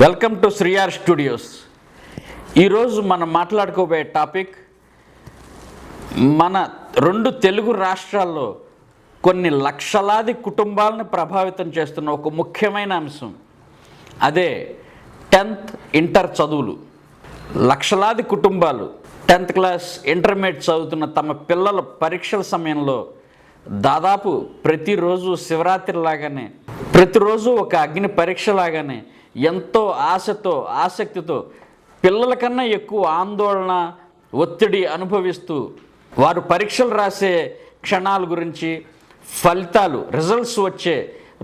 Welcome to శ్రీఆర్ studios. ఈరోజు మనం మాట్లాడుకోబోయే topic మన రెండు తెలుగు రాష్ట్రాల్లో కొన్ని లక్షలాది కుటుంబాలను ప్రభావితం చేస్తున్న ఒక ముఖ్యమైన అంశం. అదే 10th ఇంటర్ చదువులు. లక్షలాది కుటుంబాలు 10th క్లాస్ ఇంటర్మీడియట్ చదువుతున్న తమ పిల్లల పరీక్షల సమయంలో దాదాపు ప్రతిరోజు శివరాత్రి లాగానే, ప్రతిరోజు ఒక అగ్ని పరీక్ష లాగానే ఎంతో ఆశతో ఆసక్తితో పిల్లల కన్నా ఎక్కువ ఆందోళన ఒత్తిడి అనుభవిస్తూ వారు పరీక్షలు రాసే క్షణాల గురించి, ఫలితాలు రిజల్ట్స్ వచ్చే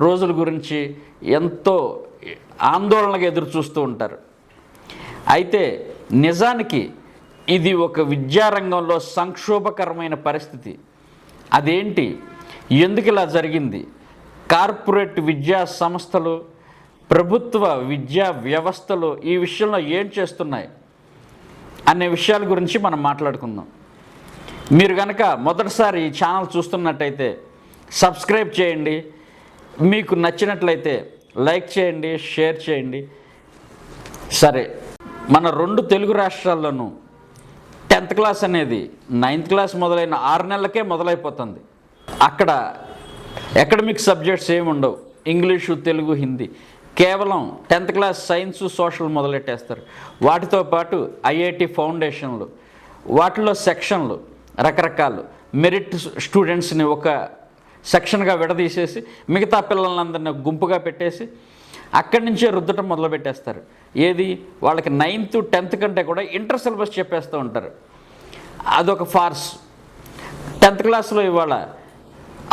రోజుల గురించి ఎంతో ఆందోళనగా ఎదురు చూస్తూ ఉంటారు. అయితే నిజానికి ఇది ఒక విద్యారంగంలో సంక్షోభకరమైన పరిస్థితి. అదేంటి, ఎందుకు ఇలా జరిగింది, కార్పొరేట్ విద్యా సంస్థలు, ప్రభుత్వ విద్యా వ్యవస్థలు ఈ విషయంలో ఏం చేస్తున్నాయి అనే విషయాల గురించి మనం మాట్లాడుకుందాం. మీరు కనుక మొదటిసారి ఈ ఛానల్ చూస్తున్నట్టయితే సబ్స్క్రైబ్ చేయండి, మీకు నచ్చినట్లయితే లైక్ చేయండి, షేర్ చేయండి. సరే, మన రెండు తెలుగు రాష్ట్రాల్లోనూ 10th క్లాస్ అనేది 9th క్లాస్ మొదలైన 6 నెలలకే మొదలైపోతుంది. అక్కడ అకాడమిక్ సబ్జెక్ట్స్ ఏమి ఉండవు, ఇంగ్లీషు, తెలుగు, హిందీ. కేవలం 10th క్లాస్ సైన్సు, సోషల్ మొదలెట్టేస్తారు. వాటితో పాటు ఐఐటి ఫౌండేషన్లు, వాటిలో సెక్షన్లు రకరకాలు, మెరిట్ స్టూడెంట్స్ని ఒక సెక్షన్గా విడదీసేసి మిగతా పిల్లలందరినీ గుంపుగా పెట్టేసి అక్కడి నుంచే రుద్దటం మొదలుపెట్టేస్తారు. ఏది, వాళ్ళకి 9th 10th కంటే కూడా ఇంటర్ సిలబస్ చెప్పేస్తూ ఉంటారు. అదొక ఫార్స్. 10th క్లాస్లో ఇవాళ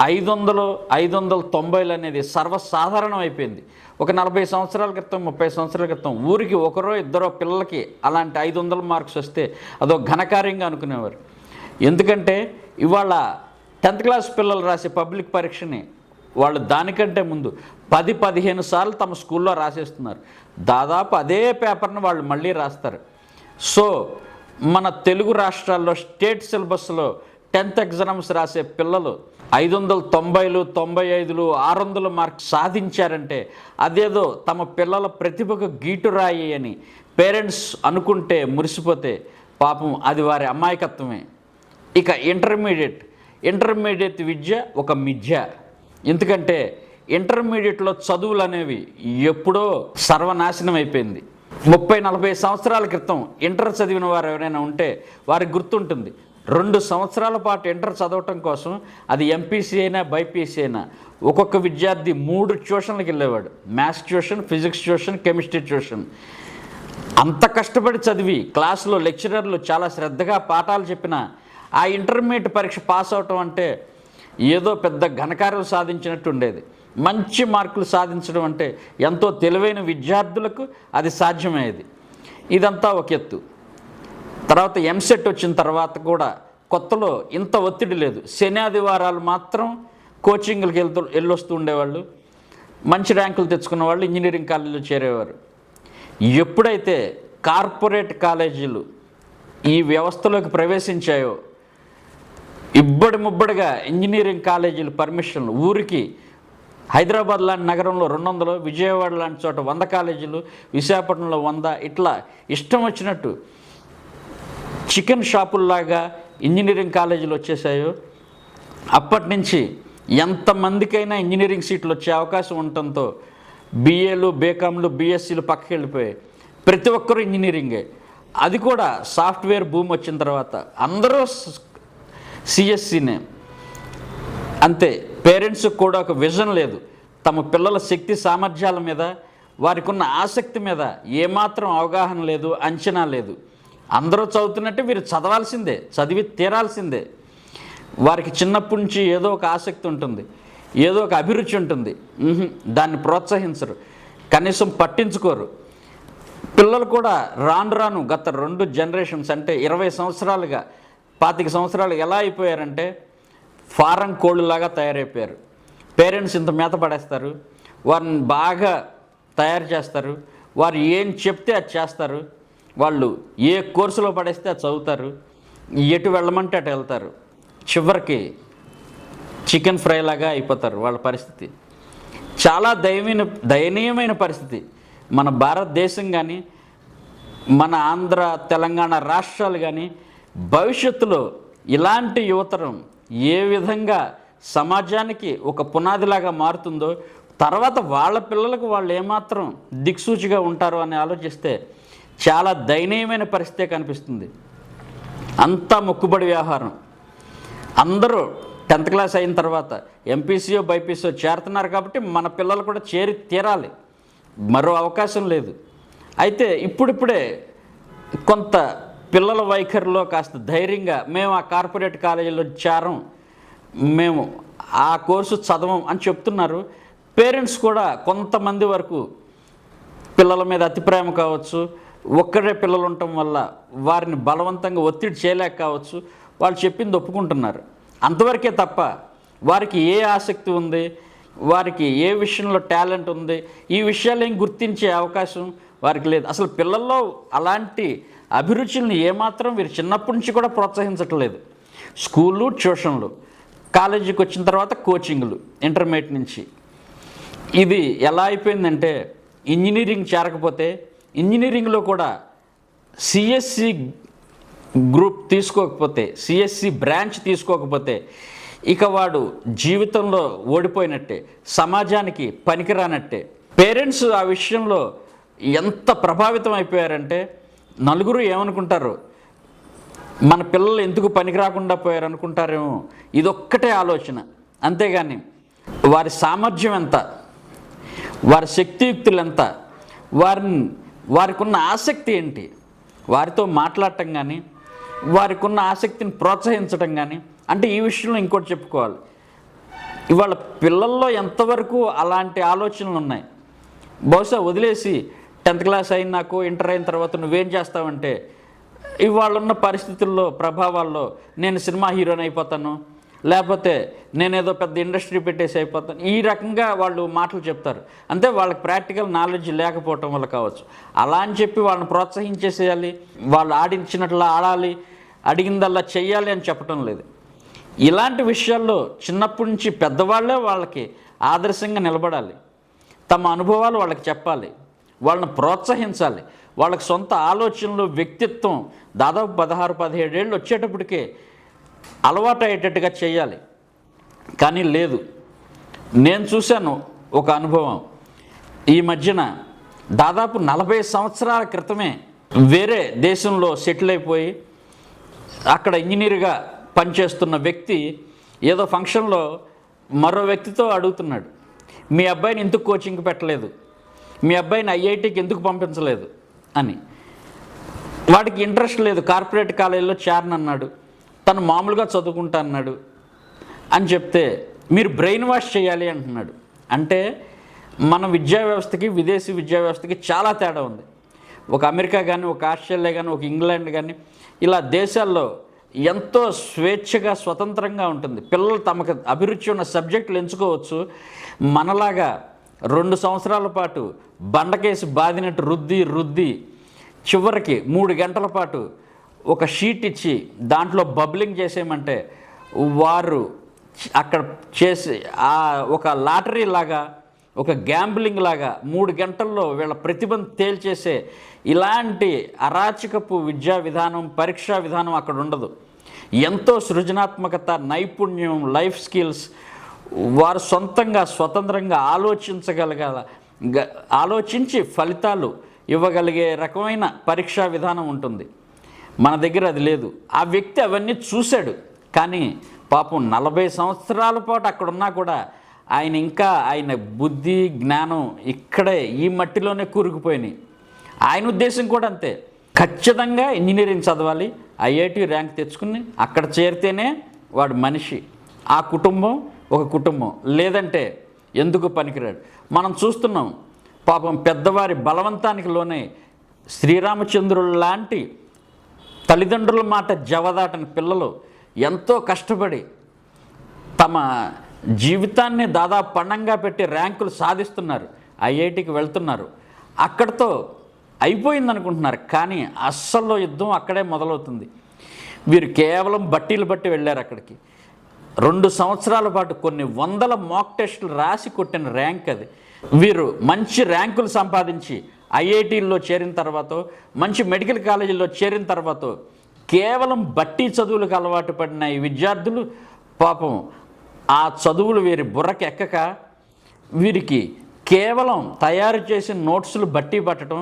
590 అనేది సర్వసాధారణం అయిపోయింది. ఒక 40 సంవత్సరాల క్రితం, 30 సంవత్సరాల క్రితం ఊరికి ఒకరో ఇద్దరో పిల్లలకి అలాంటి 500 మార్క్స్ వస్తే అదో ఘనకార్యంగా అనుకునేవారు. ఎందుకంటే ఇవాళ 10th క్లాస్ పిల్లలు రాసే పబ్లిక్ పరీక్షని వాళ్ళు దానికంటే ముందు 10-15 సార్లు తమ స్కూల్లో రాసేస్తున్నారు. దాదాపు అదే పేపర్ని వాళ్ళు మళ్ళీ రాస్తారు. సో మన తెలుగు రాష్ట్రాల్లో స్టేట్ సిలబస్లో 10th ఎగ్జామ్స్ రాసే పిల్లలు 590, 95, 600 మార్క్స్ సాధించారంటే అదేదో తమ పిల్లల ప్రతిభకు గీటురాయి అని పేరెంట్స్ అనుకుంటే మురిసిపోతే పాపం అది వారి అమాయకత్వమే. ఇక ఇంటర్మీడియట్ విద్య ఒక మిథ్య. ఎందుకంటే ఇంటర్మీడియట్లో చదువులు అనేవి ఎప్పుడో సర్వనాశనం అయిపోయింది. 30-40 సంవత్సరాల క్రితం ఇంటర్ చదివిన వారు ఎవరైనా ఉంటే వారికి గుర్తుంటుంది. 2 సంవత్సరాల పాటు ఇంటర్ చదవటం కోసం, అది ఎంపీసీ అయినా బైపీసీ అయినా, ఒక్కొక్క విద్యార్థి 3 ట్యూషన్లకు వెళ్ళేవాడు. Maths tuition, physics tuition, chemistry tuition. అంత కష్టపడి చదివి క్లాసులో లెక్చరర్లు చాలా శ్రద్ధగా పాఠాలు చెప్పినా ఆ ఇంటర్మీడియట్ పరీక్ష పాస్ అవటం అంటే ఏదో పెద్ద ఘనకార్యం సాధించినట్టు ఉండేది. మంచి మార్కులు సాధించడం అంటే ఎంతో తెలివైన విద్యార్థులకు అది సాధ్యమయ్యేది. ఇదంతా ఒక ఎత్తు. తర్వాత ఎంసెట్ వచ్చిన తర్వాత కూడా కొత్తలో ఇంత ఒత్తిడి లేదు. శని ఆదివారాలు మాత్రం కోచింగ్లకు వెళ్ళొస్తూ ఉండేవాళ్ళు. మంచి ర్యాంకులు తెచ్చుకున్న వాళ్ళు ఇంజనీరింగ్ కాలేజీలో చేరేవారు. ఎప్పుడైతే కార్పొరేట్ కాలేజీలు ఈ వ్యవస్థలోకి ప్రవేశించాయో ఇబ్బడి ముబ్బడిగా ఇంజనీరింగ్ కాలేజీలు పర్మిషన్లు, ఊరికి హైదరాబాద్ లాంటి నగరంలో 200, విజయవాడ లాంటి చోట 100 కాలేజీలు, విశాఖపట్నంలో 100, ఇట్లా ఇష్టం వచ్చినట్టు చికెన్ షాపుల్లాగా ఇంజనీరింగ్ కాలేజీలు వచ్చేసాయో అప్పటి నుంచి ఎంతమందికైనా ఇంజనీరింగ్ సీట్లు వచ్చే అవకాశం ఉండటంతో బీఏలు, బీకామ్లు, బీఎస్సీలు పక్కకి వెళ్ళిపోయాయి. ప్రతి ఒక్కరూ ఇంజనీరింగే. అది కూడా సాఫ్ట్వేర్ భూమి వచ్చిన తర్వాత అందరూ సిఎస్సినే. అంతే. పేరెంట్స్కి కూడా ఒక విజన్ లేదు. తమ పిల్లల శక్తి సామర్థ్యాల మీద, వారికి ఉన్న ఆసక్తి మీద ఏమాత్రం అవగాహన లేదు, అంచనా లేదు. అందరూ చదువుతున్నట్టే వీరు చదవాల్సిందే, చదివి తీరాల్సిందే. వారికి చిన్నప్పటి నుంచి ఏదో ఒక ఆసక్తి ఉంటుంది, ఏదో ఒక అభిరుచి ఉంటుంది. దాన్ని ప్రోత్సహించరు, కనీసం పట్టించుకోరు. పిల్లలు కూడా రాను గత 2 జనరేషన్స్ అంటే 20 సంవత్సరాలుగా 25 సంవత్సరాలు ఎలా అయిపోయారంటే ఫారం కోళ్ళులాగా తయారైపోయారు. పేరెంట్స్ ఇంత మేత పడేస్తారు, వారిని బాగా తయారు చేస్తారు, వారు ఏం చెప్తే అది చేస్తారు, వాళ్ళు ఏ కోర్సులో పడేస్తే అది చదువుతారు, ఎటు వెళ్ళమంటే అటు వెళ్తారు. చివరికి చికెన్ ఫ్రై లాగా అయిపోతారు వాళ్ళ పరిస్థితి. చాలా దయనీయమైన పరిస్థితి. మన భారతదేశం కానీ, మన ఆంధ్ర తెలంగాణ రాష్ట్రాలు కానీ భవిష్యత్తులో ఇలాంటి యువతరం ఏ విధంగా సమాజానికి ఒక పునాదిలాగా మారుతుందో, తర్వాత వాళ్ళ పిల్లలకు వాళ్ళు ఏమాత్రం దిక్సూచిగా ఉంటారో అని ఆలోచిస్తే చాలా దయనీయమైన పరిస్థితే కనిపిస్తుంది. అంతా మొక్కుబడి వ్యవహారం. అందరూ 10th క్లాస్ అయిన తర్వాత ఎంపీసీయో బైపీసీయో చేరుతున్నారు కాబట్టి మన పిల్లలు కూడా చేరి తీరాలి, మరో అవకాశం లేదు. అయితే ఇప్పుడిప్పుడే కొంత పిల్లల వైఖరిలో కాస్త ధైర్యంగా మేము ఆ కార్పొరేట్ కాలేజీలో చేరం, మేము ఆ కోర్సు చదవం అని చెప్తున్నారు. పేరెంట్స్ కూడా కొంతమంది వరకు పిల్లల మీద అతి ప్రేమ కావచ్చు, ఒక్కడే పిల్లలు ఉండటం వల్ల వారిని బలవంతంగా ఒత్తిడి చేయలేక కావచ్చు, వాళ్ళు చెప్పింది ఒప్పుకుంటున్నారు. అంతవరకే తప్ప వారికి ఏ ఆసక్తి ఉంది, వారికి ఏ విషయంలో టాలెంట్ ఉంది, ఈ విషయాలు ఏం గుర్తించే అవకాశం వారికి లేదు. అసలు పిల్లల్లో అలాంటి అభిరుచుల్ని ఏమాత్రం వీరు చిన్నప్పటి నుంచి కూడా ప్రోత్సహించట్లేదు. స్కూళ్ళు, ట్యూషన్లు, కాలేజీకి వచ్చిన తర్వాత కోచింగ్లు ఇంటర్మీడియట్ నుంచి. ఇది ఎలా అయిపోయిందంటే ఇంజనీరింగ్ చేరకపోతే ఇంజనీరింగ్లో కూడా సిఎస్సి గ్రూప్ తీసుకోకపోతే, సిఎస్సి బ్రాంచ్ తీసుకోకపోతే ఇక వాడు జీవితంలో ఓడిపోయినట్టే, సమాజానికి పనికిరానట్టే. పేరెంట్స్ ఆ విషయంలో ఎంత ప్రభావితం అయిపోయారంటే నలుగురు ఏమనుకుంటారు, మన పిల్లలు ఎందుకు పనికి రాకుండా పోయారు అనుకుంటారేమో. ఇదొక్కటే ఆలోచన, అంతేగాని వారి సామర్థ్యం ఎంత, వారి శక్తియుక్తులు ఎంత, వారికి ఉన్న ఆసక్తి ఏంటి, వారితో మాట్లాడటం కానీ, వారికి ఉన్న ఆసక్తిని ప్రోత్సహించడం కానీ. అంటే ఈ విషయంలో ఇంకోటి చెప్పుకోవాలి, ఇవాళ పిల్లల్లో ఎంతవరకు అలాంటి ఆలోచనలు ఉన్నాయి. బహుశా వదిలేసి 10th క్లాస్ అయిన నాకు ఇంటర్ అయిన తర్వాత నువ్వేం చేస్తావంటే, ఇవాళ ఉన్న పరిస్థితుల్లో ప్రభావాల్లో నేను సినిమా హీరోని అయిపోతాను, లేకపోతే నేనేదో పెద్ద ఇండస్ట్రీ పెట్టేసి అయిపోతాను, ఈ రకంగా వాళ్ళు మాటలు చెప్తారు. అంటే వాళ్ళకి ప్రాక్టికల్ నాలెడ్జ్ లేకపోవటం వల్ల కావచ్చు. అలా అని చెప్పి వాళ్ళని ప్రోత్సహించేసేయాలి, వాళ్ళు ఆడించినట్లా ఆడాలి, అడిగిందల్లా చెయ్యాలి అని చెప్పటం లేదు. ఇలాంటి విషయాల్లో చిన్నప్పటి నుంచి పెద్దవాళ్ళే వాళ్ళకి ఆదర్శంగా నిలబడాలి, తమ అనుభవాలు వాళ్ళకి చెప్పాలి, వాళ్ళని ప్రోత్సహించాలి. వాళ్ళకి సొంత ఆలోచనలు, వ్యక్తిత్వం దాదాపు 16-17 ఏళ్ళు వచ్చేటప్పటికే అలవాటు అయ్యేటట్టుగా చేయాలి. కానీ లేదు. నేను చూశాను ఒక అనుభవం. ఈ మధ్యన దాదాపు 40 సంవత్సరాల క్రితమే వేరే దేశంలో సెటిల్ అయిపోయి అక్కడ ఇంజనీర్గా పనిచేస్తున్న వ్యక్తి ఏదో ఫంక్షన్లో మరో వ్యక్తితో అడుగుతున్నాడు, మీ అబ్బాయిని ఎందుకు కోచింగ్ పెట్టలేదు, మీ అబ్బాయిని ఐఐటికి ఎందుకు పంపించలేదు అని. వాడికి ఇంట్రెస్ట్ లేదు, కార్పొరేట్ కాలేజీలో చేరనన్నాడు, తను మామూలుగా చదువుకుంటా అన్నాడు అని చెప్తే మీరు బ్రెయిన్ వాష్ చేయాలి అంటున్నాడు. అంటే మన విద్యా వ్యవస్థకి విదేశీ విద్యా వ్యవస్థకి చాలా తేడా ఉంది. ఒక అమెరికా కానీ, ఒక ఆస్ట్రేలియా కానీ, ఒక ఇంగ్లాండ్ కానీ, ఇలా దేశాల్లో ఎంతో స్వేచ్ఛగా స్వతంత్రంగా ఉంటుంది. పిల్లలు తమకు అభిరుచి ఉన్న సబ్జెక్టులు ఎంచుకోవచ్చు. మనలాగా 2 సంవత్సరాల పాటు బండకేసి బాదినట్టు రుద్ది చివరికి 3 గంటల పాటు ఒక షీట్ ఇచ్చి దాంట్లో బబ్లింగ్ చేసేయమంటే వారు అక్కడ చేసి ఒక లాటరీ లాగా, ఒక గ్యాంబ్లింగ్ లాగా 3 గంటల్లో వీళ్ళ ప్రతిభను తేల్చేసే ఇలాంటి అరాచకపు విద్యా విధానం, పరీక్షా విధానం అక్కడ ఉండదు. ఎంతో సృజనాత్మకత, నైపుణ్యం, లైఫ్ స్కిల్స్, వారు సొంతంగా స్వతంత్రంగా ఆలోచించి ఫలితాలు ఇవ్వగలిగే రకమైన పరీక్షా విధానం ఉంటుంది. మన దగ్గర అది లేదు. ఆ వ్యక్తి అవన్నీ చూశాడు, కానీ పాపం 40 సంవత్సరాల పాటు అక్కడ ఉన్నా కూడా ఆయన బుద్ధి, జ్ఞానం ఇక్కడే ఈ మట్టిలోనే కూరుకుపోయినాయి. ఆయన ఉద్దేశం కూడా అంతే, ఖచ్చితంగా ఇంజనీరింగ్ చదవాలి, ఐఐటి ర్యాంక్ తెచ్చుకుని అక్కడ చేరితేనే వాడు మనిషి, ఆ కుటుంబం ఒక కుటుంబం, లేదంటే ఎందుకు పనికిరాడు. మనం చూస్తున్నాం పాపం పెద్దవారి బలవంతానికి లోనే శ్రీరామచంద్రుడు లాంటి తల్లిదండ్రుల మాట జవదాటని పిల్లలు ఎంతో కష్టపడి తమ జీవితాన్ని దాదాపు పణంగా పెట్టి ర్యాంకులు సాధిస్తున్నారు, ఐఐటికి వెళ్తున్నారు. అక్కడితో అయిపోయింది అనుకుంటున్నారు, కానీ అస్సలు యుద్ధం అక్కడే మొదలవుతుంది. వీరు కేవలం బట్టీలు బట్టి వెళ్ళారు అక్కడికి. 2 సంవత్సరాల పాటు కొన్ని వందల మాక్ టెస్టులు రాసి కొట్టిన ర్యాంక్ అది. వీరు మంచి ర్యాంకులు సంపాదించి ఐఐటీల్లో చేరిన తర్వాత, మంచి మెడికల్ కాలేజీల్లో చేరిన తర్వాత కేవలం బట్టి చదువులకు అలవాటు పడిన ఈ విద్యార్థులు పాపం ఆ చదువులు వీరి బుర్రకి ఎక్కక వీరికి కేవలం తయారు చేసిన నోట్సులు బట్టి పట్టడం,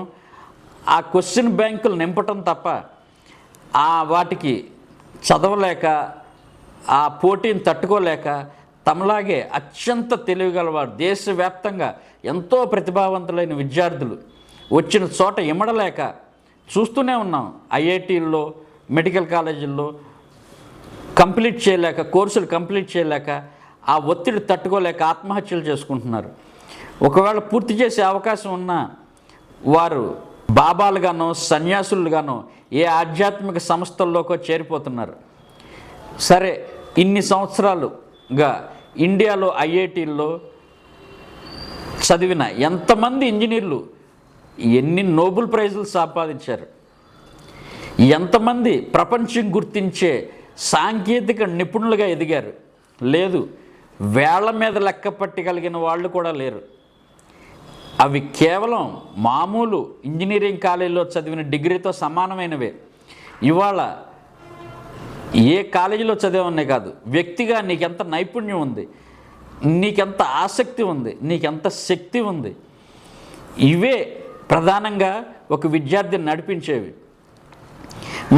ఆ క్వశ్చన్ బ్యాంకులు నింపటం తప్ప వాటికి చదవలేక, ఆ పోటీని తట్టుకోలేక తమలాగే అత్యంత తెలివిగలవారు దేశవ్యాప్తంగా ఎంతో ప్రతిభావంతులైన విద్యార్థులు వచ్చిన చోట ఇమడలేక చూస్తూనే ఉన్నాం. ఐఐటీల్లో, మెడికల్ కాలేజీల్లో కంప్లీట్ చేయలేక, కోర్సులు కంప్లీట్ చేయలేక, ఆ ఒత్తిడి తట్టుకోలేక ఆత్మహత్యలు చేసుకుంటున్నారు. ఒకవేళ పూర్తి చేసే అవకాశం ఉన్నా వారు బాబాలుగానో సన్యాసులుగానో ఏ ఆధ్యాత్మిక సంస్థల్లోకో చేరిపోతున్నారు. సరే, ఇన్ని సంవత్సరాలుగా ఇండియాలో ఐఐటీల్లో చదివిన ఎంతమంది ఇంజనీర్లు ఎన్ని నోబెల్ ప్రైజులు సంపాదించారు, ఎంతమంది ప్రపంచం గుర్తించే సాంకేతిక నిపుణులుగా ఎదిగారు. లేదు, వేళ్ల మీద లెక్క పట్టగలిగిన వాళ్ళు కూడా లేరు. అవి కేవలం మామూలు ఇంజనీరింగ్ కాలేజీలో చదివిన డిగ్రీతో సమానమైనవే. ఇవాళ ఏ కాలేజీలో చదివామనే కాదు, వ్యక్తిగా నీకెంత నైపుణ్యం ఉంది, నీకెంత ఆసక్తి ఉంది, నీకెంత శక్తి ఉంది, ఇవే ప్రధానంగా ఒక విద్యార్థిని నడిపించేవి.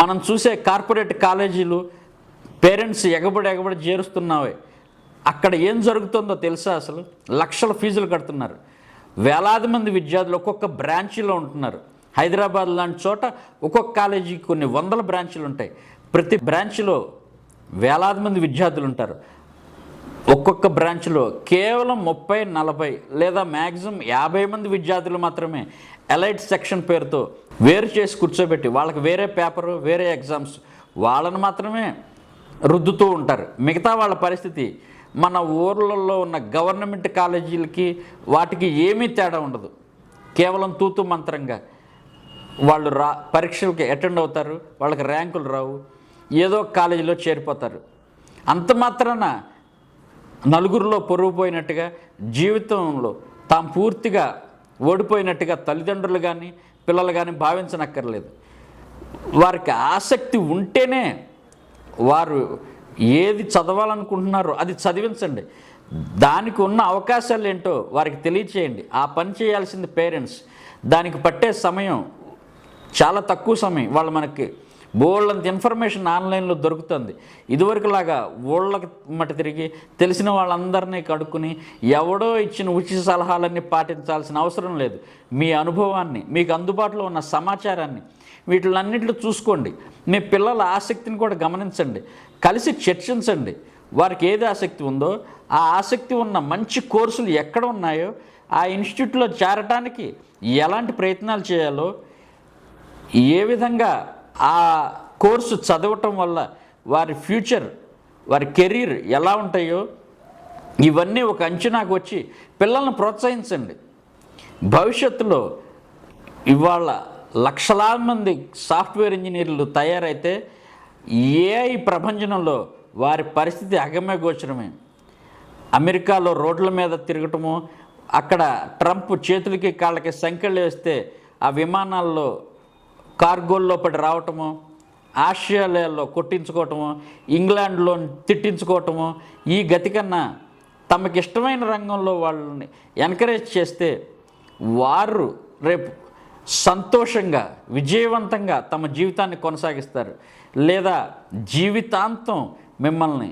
మనం చూసే కార్పొరేట్ కాలేజీలు పేరెంట్స్ ఎగబడి చేరుస్తున్నావే, అక్కడ ఏం జరుగుతుందో తెలుసా? అసలు లక్షల ఫీజులు కడుతున్నారు. వేలాది మంది విద్యార్థులు ఒక్కొక్క బ్రాంచీలో ఉంటున్నారు. హైదరాబాద్ లాంటి చోట ఒక్కొక్క కాలేజీకి కొన్ని వందల బ్రాంచీలు ఉంటాయి. ప్రతి బ్రాంచ్లో వేలాది మంది విద్యార్థులు ఉంటారు. ఒక్కొక్క బ్రాంచ్లో కేవలం 30-40 లేదా మ్యాక్సిమం 50 మంది విద్యార్థులు మాత్రమే ఎలైట్ సెక్షన్ పేరుతో వేరు చేసి కూర్చోబెట్టి వాళ్ళకి వేరే పేపరు, వేరే ఎగ్జామ్స్, వాళ్ళని మాత్రమే రుద్దుతూ ఉంటారు. మిగతా వాళ్ళ పరిస్థితి మన ఊర్లలో ఉన్న గవర్నమెంట్ కాలేజీలకి వాటికి ఏమీ తేడా ఉండదు. కేవలం తూతు మంత్రంగా వాళ్ళు పరీక్షలకి అటెండ్ అవుతారు, వాళ్ళకి ర్యాంకులు రావు, ఏదో కాలేజీలో చేరిపోతారు. అంత మాత్రాన నలుగురిలో పొరుగుపోయినట్టుగా, జీవితంలో తాము పూర్తిగా ఓడిపోయినట్టుగా తల్లిదండ్రులు కానీ పిల్లలు కానీ భావించనక్కర్లేదు. వారికి ఆసక్తి ఉంటేనే వారు ఏది చదవాలనుకుంటున్నారో అది చదివించండి. దానికి ఉన్న అవకాశాలు ఏంటో వారికి తెలియచేయండి. ఆ పని చేయాల్సింది పేరెంట్స్. దానికి పట్టే సమయం చాలా తక్కువ సమయం. వాళ్ళు మనకి బోళ్ళంత ఇన్ఫర్మేషన్ ఆన్లైన్లో దొరుకుతుంది. ఇదివరకులాగా ఊళ్ళకి మట్టి తిరిగి తెలిసిన వాళ్ళందరినీ కడుక్కుని ఎవడో ఇచ్చిన ఉచిత సలహాలన్నీ పాటించాల్సిన అవసరం లేదు. మీ అనుభవాన్ని, మీకు అందుబాటులో ఉన్న సమాచారాన్ని వీటిలన్నింటిలో చూసుకోండి. మీ పిల్లల ఆసక్తిని కూడా గమనించండి, కలిసి చర్చించండి. వారికి ఏది ఆసక్తి ఉందో ఆ ఆసక్తి ఉన్న మంచి కోర్సులు ఎక్కడ ఉన్నాయో ఆ ఇన్స్టిట్యూట్లో చేరటానికి ఎలాంటి ప్రయత్నాలు చేయాలో, ఏ విధంగా ఆ కోర్సు చదవటం వల్ల వారి ఫ్యూచర్, వారి కెరీర్ ఎలా ఉంటాయో ఇవన్నీ ఒక అంచనాకు వచ్చి పిల్లల్ని ప్రోత్సహించండి. భవిష్యత్తులో ఇవాళ లక్షలాది మంది సాఫ్ట్వేర్ ఇంజనీర్లు తయారైతే ఏఐ ప్రపంచంలో వారి పరిస్థితి అగమ్యగోచరమే. అమెరికాలో రోడ్ల మీద తిరగటము, అక్కడ ట్రంప్ చేతులకి కాళ్ళకి సంకెళ్ళు వేస్తే ఆ విమానాల్లో కార్గోల్లో పడి రావటము, ఆస్ట్రేలియాలో కొట్టించుకోవటము, ఇంగ్లాండ్లో తిట్టించుకోవటము, ఈ గతి కన్నా తమకి ఇష్టమైన రంగంలో వాళ్ళని ఎంకరేజ్ చేస్తే వారు రేపు సంతోషంగా విజయవంతంగా తమ జీవితాన్ని కొనసాగిస్తారు. లేదా జీవితాంతం మిమ్మల్ని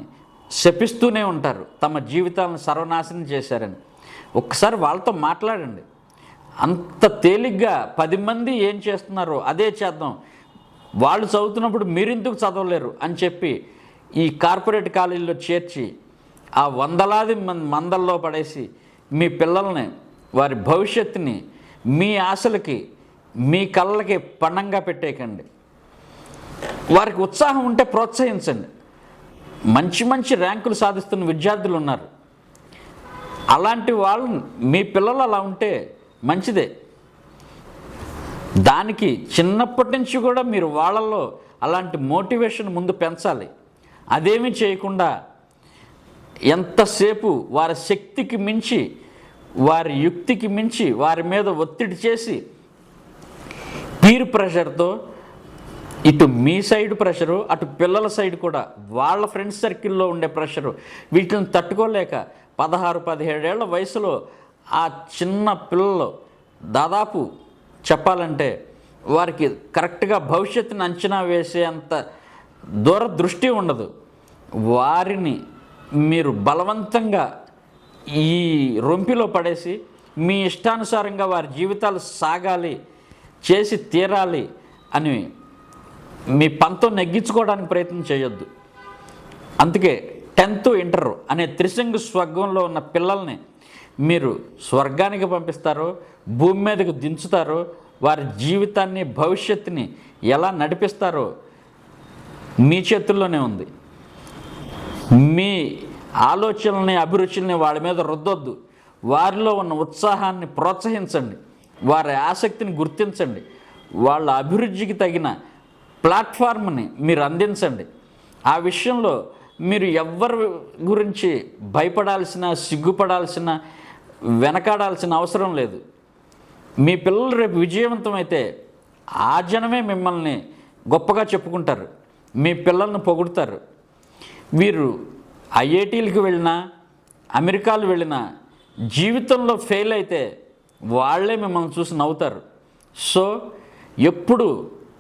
శపిస్తూనే ఉంటారు, తమ జీవితాలను సర్వనాశనం చేశారని. ఒక్కసారి వాళ్ళతో మాట్లాడండి. అంత తేలిగ్గా 10 మంది ఏం చేస్తున్నారో అదే చేద్దాం, వాళ్ళు చదువుతున్నప్పుడు మీరెందుకు చదవలేరు అని చెప్పి ఈ కార్పొరేట్ కాలేజీలో చేర్చి ఆ వందలాది మందల్లో పడేసి మీ పిల్లల్ని, వారి భవిష్యత్తుని మీ ఆశలకి, మీ కళ్ళకి పణంగా పెట్టేయకండి. వారికి ఉత్సాహం ఉంటే ప్రోత్సహించండి. మంచి మంచి ర్యాంకులు సాధిస్తున్న విద్యార్థులు ఉన్నారు. అలాంటి వాళ్ళు, మీ పిల్లలు అలా ఉంటే మంచిదే. దానికి చిన్నప్పటి నుంచి కూడా మీరు వాళ్ళల్లో అలాంటి మోటివేషన్ ముందు పెంచాలి. అదేమీ చేయకుండా ఎంతసేపు వారి శక్తికి మించి, వారి యుక్తికి మించి వారి మీద ఒత్తిడి చేసి పీర్ ప్రెషర్తో ఇటు మీ సైడ్ ప్రెషరు, అటు పిల్లల సైడ్ కూడా వాళ్ళ ఫ్రెండ్స్ సర్కిల్లో ఉండే ప్రెషరు, వీటిని తట్టుకోలేక 16-17 ఏళ్ల వయసులో ఆ చిన్న పిల్లలు దాదాపు చెప్పాలంటే వారికి కరెక్ట్గా భవిష్యత్తుని అంచనా వేసేంత దూరదృష్టి ఉండదు. వారిని మీరు బలవంతంగా ఈ రొంపిలో పడేసి మీ ఇష్టానుసారంగా వారి జీవితాలు సాగాలి, చేసి తీరాలి అని మీ పంతం నెగ్గించుకోవడానికి ప్రయత్నం చేయొద్దు. అందుకే 10th ఇంటర్ అనే త్రిశంగు స్వర్గంలో ఉన్న పిల్లల్ని మీరు స్వర్గానికి పంపిస్తారో, భూమి మీదకు దించుతారో, వారి జీవితాన్ని భవిష్యత్తుని ఎలా నడిపిస్తారో మీ చేతుల్లోనే ఉంది. మీ ఆలోచనల్ని, అభిరుచుల్ని వాళ్ళ మీద రుద్దొద్దు. వారిలో ఉన్న ఉత్సాహాన్ని ప్రోత్సహించండి, వారి ఆసక్తిని గుర్తించండి, వాళ్ళ అభివృద్ధికి తగిన ప్లాట్ఫామ్ని మీరు అందించండి. ఆ విషయంలో మీరు ఎవరి గురించి భయపడాల్సిన, సిగ్గుపడాల్సిన, వెనకాడాల్సిన అవసరం లేదు. మీ పిల్లలు రేపు విజయవంతమైతే ఆ జనమే మిమ్మల్ని గొప్పగా చెప్పుకుంటారు, మీ పిల్లల్ని పొగుడుతారు. వీరు ఐఐటీలకు వెళ్ళినా, అమెరికాలు వెళ్ళినా జీవితంలో ఫెయిల్ అయితే వాళ్ళే మిమ్మల్ని చూసి నవ్వుతారు. సో ఎప్పుడు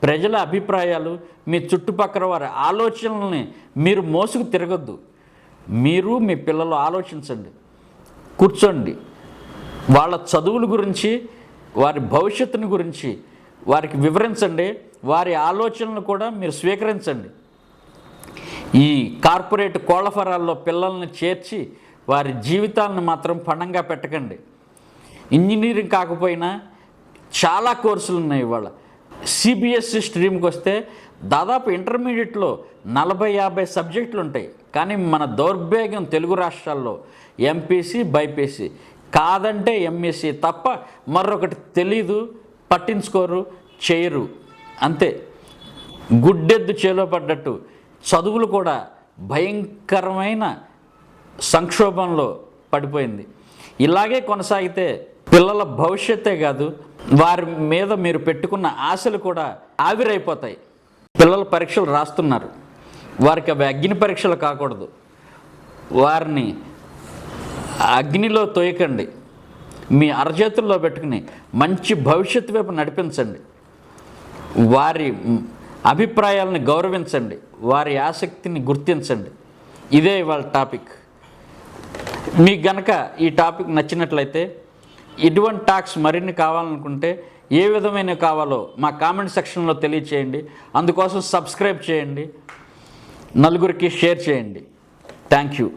ప్రజల అభిప్రాయాలు, మీ చుట్టుపక్కల వారి ఆలోచనల్ని మీరు మోసుకు తిరగొద్దు. మీరు మీ పిల్లలు ఆలోచించండి, కూర్చోండి, వాళ్ళ చదువుల గురించి, వారి భవిష్యత్తుని గురించి వారికి వివరించండి. వారి ఆలోచనలు కూడా మీరు స్వీకరించండి. ఈ కార్పొరేట్ కోళ్ళఫరాల్లో పిల్లల్ని చేర్చి వారి జీవితాలను మాత్రం పణంగా పెట్టకండి. ఇంజనీరింగ్ కాకపోయినా చాలా కోర్సులు ఉన్నాయి. ఇవాళ సిబిఎస్ఈ స్ట్రీమ్కి వస్తే దాదాపు ఇంటర్మీడియట్లో 40-50 సబ్జెక్టులు ఉంటాయి. కానీ మన దౌర్భాగ్యం తెలుగు రాష్ట్రాల్లో ఎంపీసీ, బైపీసీ, కాదంటే ఎంఎస్సీ తప్ప మరొకటి తెలీదు, పట్టించుకోరు, చేయరు. అంతే, గుడ్డెద్దు చేలో పడ్డట్టు చదువులు కూడా భయంకరమైన సంక్షోభంలో పడిపోయింది. ఇలాగే కొనసాగితే పిల్లల భవిష్యత్తే కాదు, వారి మీద మీరు పెట్టుకున్న ఆశలు కూడా ఆవిరైపోతాయి. పిల్లలు పరీక్షలు రాస్తున్నారు, వారికి అవి అగ్ని పరీక్షలు కాకూడదు. వారిని అగ్నిలో తోయకండి, మీ అరచేతుల్లో పెట్టుకుని మంచి భవిష్యత్తు వైపు నడిపించండి. వారి అభిప్రాయాలను గౌరవించండి, వారి ఆసక్తిని గుర్తించండి. ఇదే ఇవాళ టాపిక్. మీకు గనక ఈ టాపిక్ నచ్చినట్లయితే ఇటువంటి టాక్స్ మరిన్ని కావాలనుకుంటే ఏ విధమైన కావాలో మా కామెంట్ సెక్షన్లో తెలియచేయండి. అందుకోసం సబ్స్క్రైబ్ చేయండి, నలుగురికి షేర్ చేయండి. Thank you.